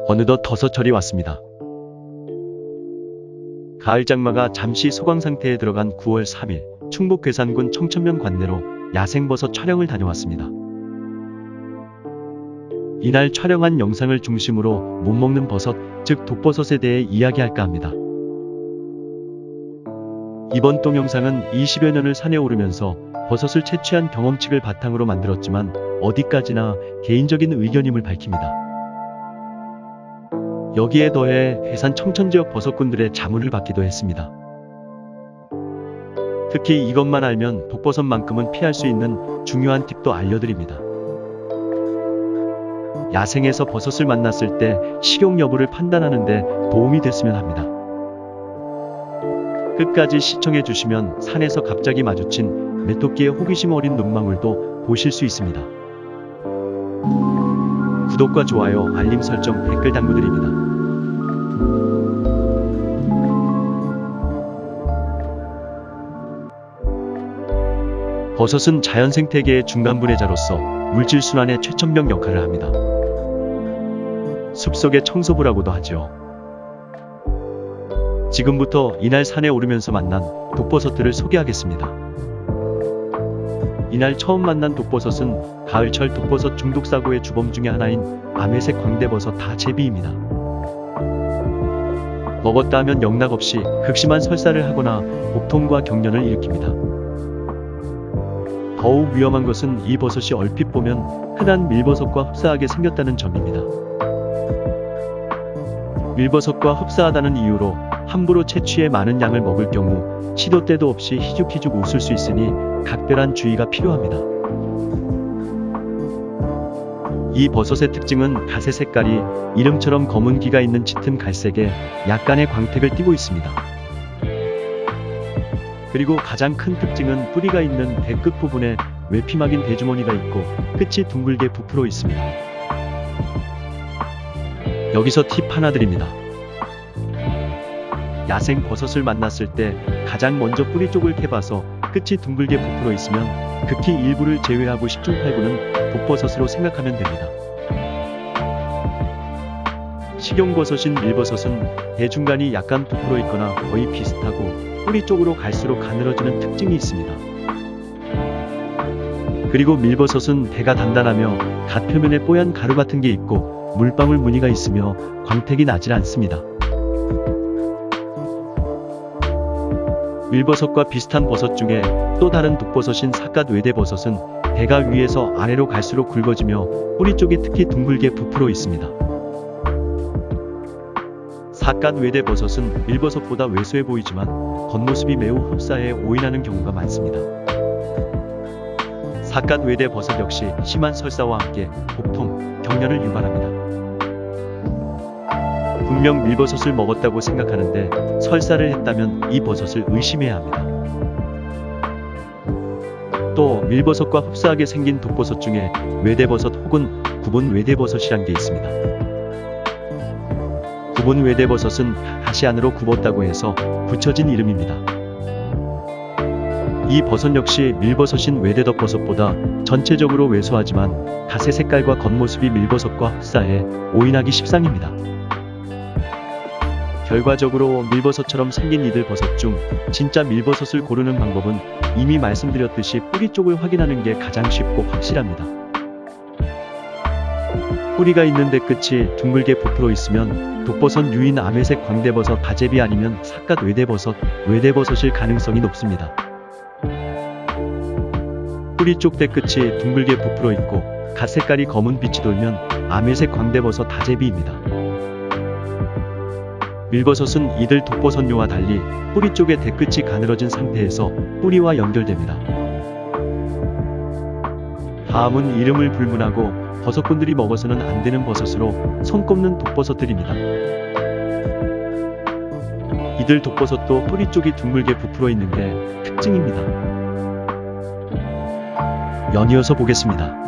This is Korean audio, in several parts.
어느덧 버섯철이 왔습니다. 가을 장마가 잠시 소강 상태에 들어간 9월 3일, 충북 괴산군 청천면 관내로 야생버섯 촬영을 다녀왔습니다. 이날 촬영한 영상을 중심으로 못 먹는 버섯, 즉 독버섯에 대해 이야기할까 합니다. 이번 동영상은 20여 년을 산에 오르면서 버섯을 채취한 경험칙을 바탕으로 만들었지만 어디까지나 개인적인 의견임을 밝힙니다. 여기에 더해 괴산 청천지역 버섯꾼들의 자문을 받기도 했습니다. 특히 이것만 알면 독버섯만큼은 피할 수 있는 중요한 팁도 알려드립니다. 야생에서 버섯을 만났을 때 식용 여부를 판단하는 데 도움이 됐으면 합니다. 끝까지 시청해 주시면 산에서 갑자기 마주친 메토끼의 호기심 어린 눈망울도 보실 수 있습니다. 구독과 좋아요, 알림 설정, 댓글 당부드립니다. 버섯은 자연생태계의 중간분해자로서 물질순환의 최첨병 역할을 합니다. 숲속의 청소부라고도 하죠. 지금부터 이날 산에 오르면서 만난 독버섯들을 소개하겠습니다. 이날 처음 만난 독버섯은 가을철 독버섯 중독 사고의 주범 중에 하나인 아메색 광대버섯 다제비입니다. 먹었다 하면 영락없이 극심한 설사를 하거나 복통과 경련을 일으킵니다. 더욱 위험한 것은 이 버섯이 얼핏 보면 흔한 밀버섯과 흡사하게 생겼다는 점입니다. 밀버섯과 흡사하다는 이유로 함부로 채취해 많은 양을 먹을 경우 시도 때도 없이 희죽희죽 웃을 수 있으니 각별한 주의가 필요합니다. 이 버섯의 특징은 가세 색깔이 이름처럼 검은기가 있는 짙은 갈색에 약간의 광택을 띠고 있습니다. 그리고 가장 큰 특징은 뿌리가 있는 배 끝부분에 외피막인 대주머니가 있고 끝이 둥글게 부풀어 있습니다. 여기서 팁 하나 드립니다. 야생 버섯을 만났을 때 가장 먼저 뿌리 쪽을 캐봐서 끝이 둥글게 부풀어 있으면 극히 일부를 제외하고 10중 8구는 독버섯으로 생각하면 됩니다. 식용버섯인 밀버섯은 대중간이 약간 부풀어 있거나 거의 비슷하고 뿌리 쪽으로 갈수록 가늘어지는 특징이 있습니다. 그리고 밀버섯은 대가 단단하며 갓 표면에 뽀얀 가루 같은 게 있고 물방울 무늬가 있으며 광택이 나질 않습니다. 밀버섯과 비슷한 버섯 중에 또 다른 독버섯인 삿갓 외대버섯은 대가 위에서 아래로 갈수록 굵어지며 뿌리 쪽이 특히 둥글게 부풀어 있습니다. 삿갓 외대버섯은 밀버섯보다 왜소해 보이지만 겉모습이 매우 흡사해 오인하는 경우가 많습니다. 삿갓 외대버섯 역시 심한 설사와 함께 복통, 경련을 유발합니다. 분명 밀버섯을 먹었다고 생각하는데 설사를 했다면 이 버섯을 의심해야 합니다. 또 밀버섯과 흡사하게 생긴 독버섯 중에 외대버섯 혹은 구분 외대버섯이란 게 있습니다. 구분 외대버섯은 가시 안으로 굽었다고 해서 붙여진 이름입니다. 이 버섯 역시 밀버섯인 외대덮버섯보다 전체적으로 왜소하지만 가세 색깔과 겉모습이 밀버섯과 흡사해 오인하기 십상입니다. 결과적으로 밀버섯처럼 생긴 이들 버섯 중 진짜 밀버섯을 고르는 방법은 이미 말씀드렸듯이 뿌리 쪽을 확인하는 게 가장 쉽고 확실합니다. 뿌리가 있는데 끝이 둥글게 부풀어 있으면 독버섯 유인 아메색 광대버섯 다제비 아니면 삿갓 외대버섯, 외대버섯일 가능성이 높습니다. 뿌리 쪽 대끝이 둥글게 부풀어 있고 갓 색깔이 검은 빛이 돌면 아메색 광대버섯 다제비입니다. 밀버섯은 이들 독버섯류와 달리 뿌리 쪽의 대끝이 가늘어진 상태에서 뿌리와 연결됩니다. 다음은 이름을 불문하고 버섯꾼들이 먹어서는 안 되는 버섯으로 손꼽는 독버섯들입니다. 이들 독버섯도 뿌리 쪽이 둥글게 부풀어 있는 게 특징입니다. 연이어서 보겠습니다.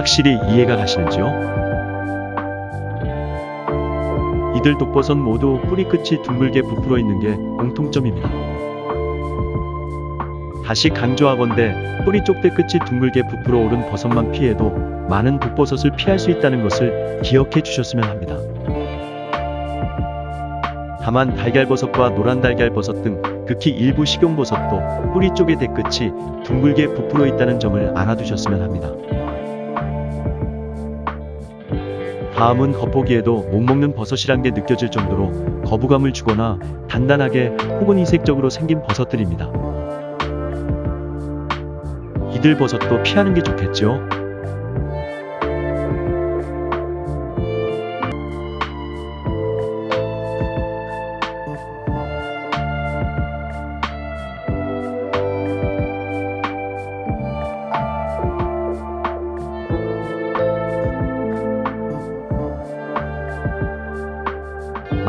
확실히 이해가 가시는지요? 이들 독버섯 모두 뿌리 끝이 둥글게 부풀어 있는 게 공통점입니다. 다시 강조하건대 뿌리 쪽대 끝이 둥글게 부풀어 오른 버섯만 피해도 많은 독버섯을 피할 수 있다는 것을 기억해 주셨으면 합니다. 다만 달걀버섯과 노란달걀버섯 등 극히 일부 식용버섯도 뿌리 쪽의 대끝이 둥글게 부풀어 있다는 점을 알아두셨으면 합니다. 다음은 겉보기에도 못 먹는 버섯이란 게 느껴질 정도로 거부감을 주거나 단단하게 혹은 이색적으로 생긴 버섯들입니다. 이들 버섯도 피하는 게 좋겠죠?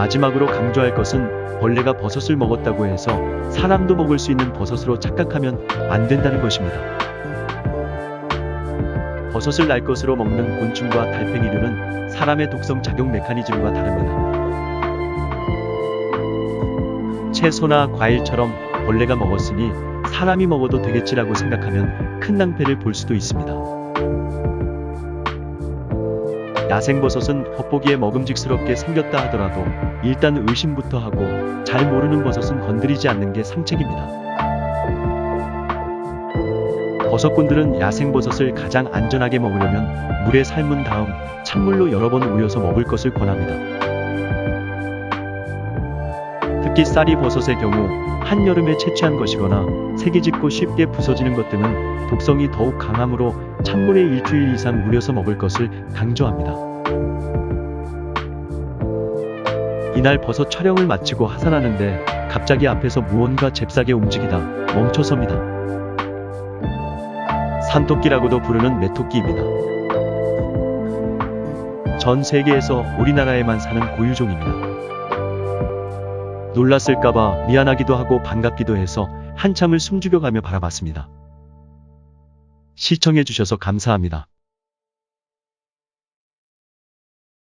마지막으로 강조할 것은 벌레가 버섯을 먹었다고 해서 사람도 먹을 수 있는 버섯으로 착각하면 안 된다는 것입니다. 버섯을 날 것으로 먹는 곤충과 달팽이류는 사람의 독성 작용 메커니즘과 다릅니다. 채소나 과일처럼 벌레가 먹었으니 사람이 먹어도 되겠지라고 생각하면 큰 낭패를 볼 수도 있습니다. 야생버섯은 겉보기에 먹음직스럽게 생겼다 하더라도 일단 의심부터 하고 잘 모르는 버섯은 건드리지 않는 게 상책입니다. 버섯꾼들은 야생버섯을 가장 안전하게 먹으려면 물에 삶은 다음 찬물로 여러 번 우려서 먹을 것을 권합니다. 특히 쌀이 버섯의 경우 한여름에 채취한 것이거나 색이 짙고 쉽게 부서지는 것 등은 독성이 더욱 강하므로 찬물에 일주일 이상 우려서 먹을 것을 강조합니다. 이날 버섯 촬영을 마치고 하산하는데 갑자기 앞에서 무언가 잽싸게 움직이다 멈춰섭니다. 산토끼라고도 부르는 메토끼입니다. 전 세계에서 우리나라에만 사는 고유종입니다. 놀랐을까봐 미안하기도 하고 반갑기도 해서 한참을 숨죽여가며 바라봤습니다. 시청해주셔서 감사합니다.